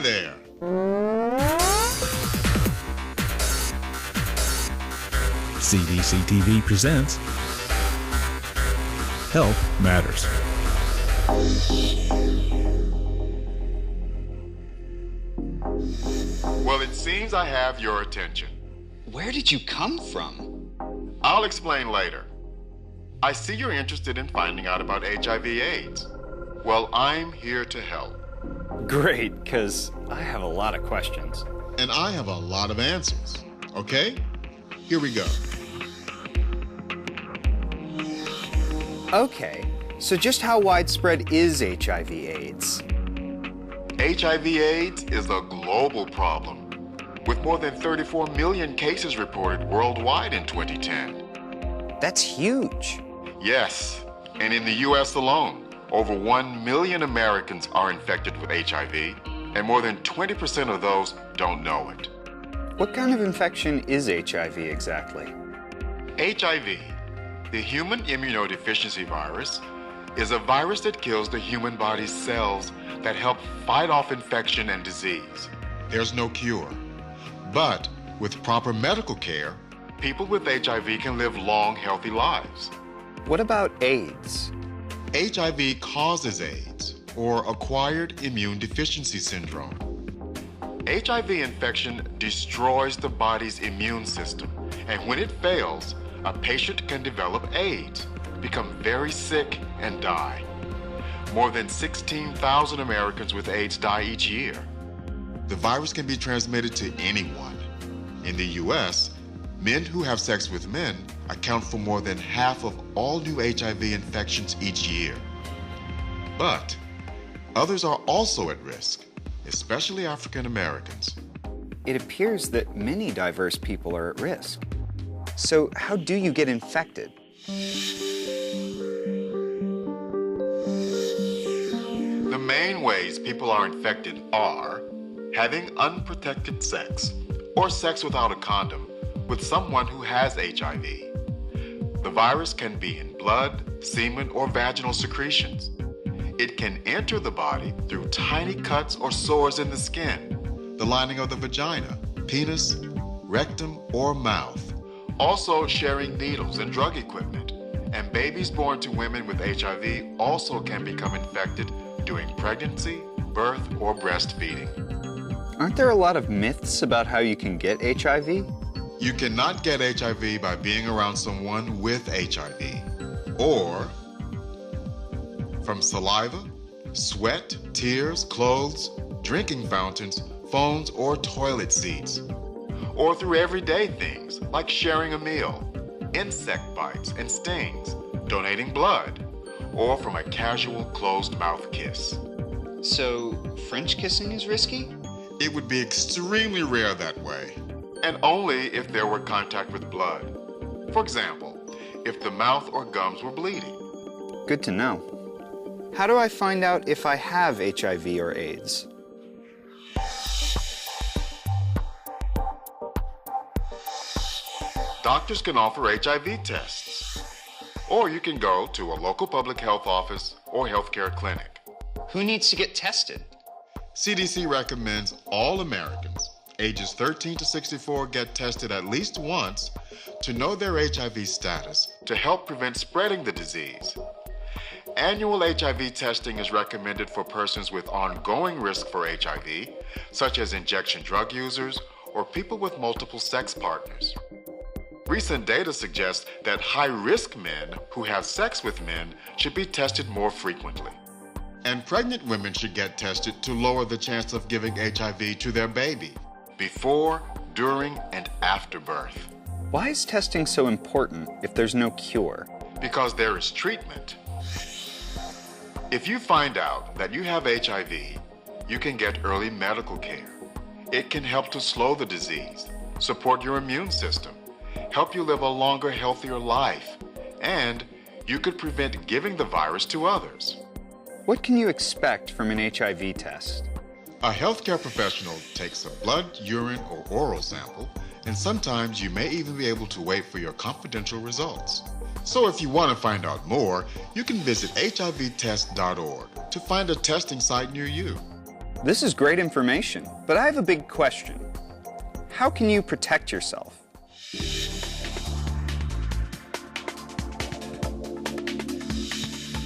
there. CDC TV presents Health Matters. Well, it seems I have your attention. Where did you come from? I'll explain later. I see you're interested in finding out about HIV/AIDS. Well, I'm here to help. Great, because I have a lot of questions. And I have a lot of answers. Okay? Here we go. Okay, so just how widespread is HIV/AIDS? HIV/AIDS is a global problem, with more than 34 million cases reported worldwide in 2010. That's huge. Yes, and in the U.S. alone, over 1 million Americans are infected with HIV, and more than 20% of those don't know it. What kind of infection is HIV exactly? HIV, the human immunodeficiency virus, is a virus that kills the human body's cells that help fight off infection and disease. There's no cure, but with proper medical care, people with HIV can live long, healthy lives. What about AIDS? HIV causes AIDS, or acquired immune deficiency syndrome. HIV infection destroys the body's immune system, and when it fails, a patient can develop AIDS, become very sick, and die. More than 16,000 Americans with AIDS die each year. The virus can be transmitted to anyone. In the U.S., men who have sex with men account for more than half of all new HIV infections each year. But others are also at risk, especially African Americans. It appears that many diverse people are at risk. So how do you get infected? The main ways people are infected are having unprotected sex or sex without a condom with someone who has HIV. The virus can be in blood, semen, or vaginal secretions. It can enter the body through tiny cuts or sores in the skin, the lining of the vagina, penis, rectum, or mouth. Also sharing needles and drug equipment. And babies born to women with HIV also can become infected during pregnancy, birth, or breastfeeding. Aren't there a lot of myths about how you can get HIV? You cannot get HIV by being around someone with HIV, or from saliva, sweat, tears, clothes, drinking fountains, phones, or toilet seats, or through everyday things like sharing a meal, insect bites and stings, donating blood, or from a casual closed-mouth kiss. So, French kissing is risky? It would be extremely rare that way, and only if there were contact with blood. For example, if the mouth or gums were bleeding. Good to know. How do I find out if I have HIV or AIDS? Doctors can offer HIV tests, or you can go to a local public health office or healthcare clinic. Who needs to get tested? CDC recommends all Americans ages 13 to 64 get tested at least once to know their HIV status to help prevent spreading the disease. Annual HIV testing is recommended for persons with ongoing risk for HIV, such as injection drug users or people with multiple sex partners. Recent data suggests that high-risk men who have sex with men should be tested more frequently. And pregnant women should get tested to lower the chance of giving HIV to their baby, before, during, and after birth. Why is testing so important if there's no cure? Because there is treatment. If you find out that you have HIV, you can get early medical care. It can help to slow the disease, support your immune system, help you live a longer, healthier life, and you could prevent giving the virus to others. What can you expect from an HIV test? A healthcare professional takes a blood, urine, or oral sample, and sometimes you may even be able to wait for your confidential results. So if you want to find out more, you can visit HIVtest.org to find a testing site near you. This is great information, but I have a big question. How can you protect yourself?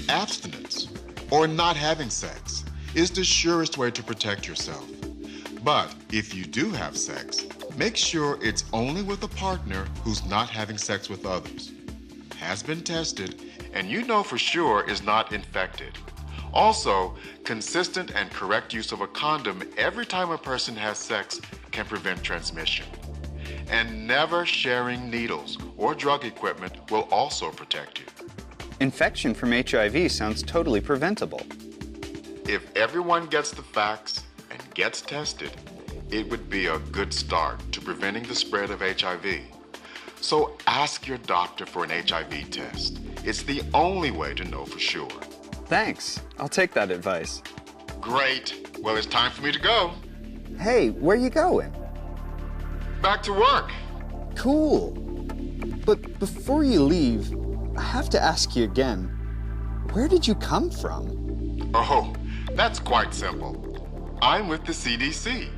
Abstinence, or not having sex, is the surest way to protect yourself. But if you do have sex, make sure it's only with a partner who's not having sex with others, has been tested, and you know for sure is not infected. Also, consistent and correct use of a condom every time a person has sex can prevent transmission. And never sharing needles or drug equipment will also protect you. Infection from HIV sounds totally preventable. If everyone gets the facts and gets tested, it would be a good start to preventing the spread of HIV. So ask your doctor for an HIV test. It's the only way to know for sure. Thanks. I'll take that advice. Great. Well, it's time for me to go. Hey, where you going? Back to work. Cool. But before you leave, I have to ask you again, where did you come from? Oh, that's quite simple. I'm with the CDC.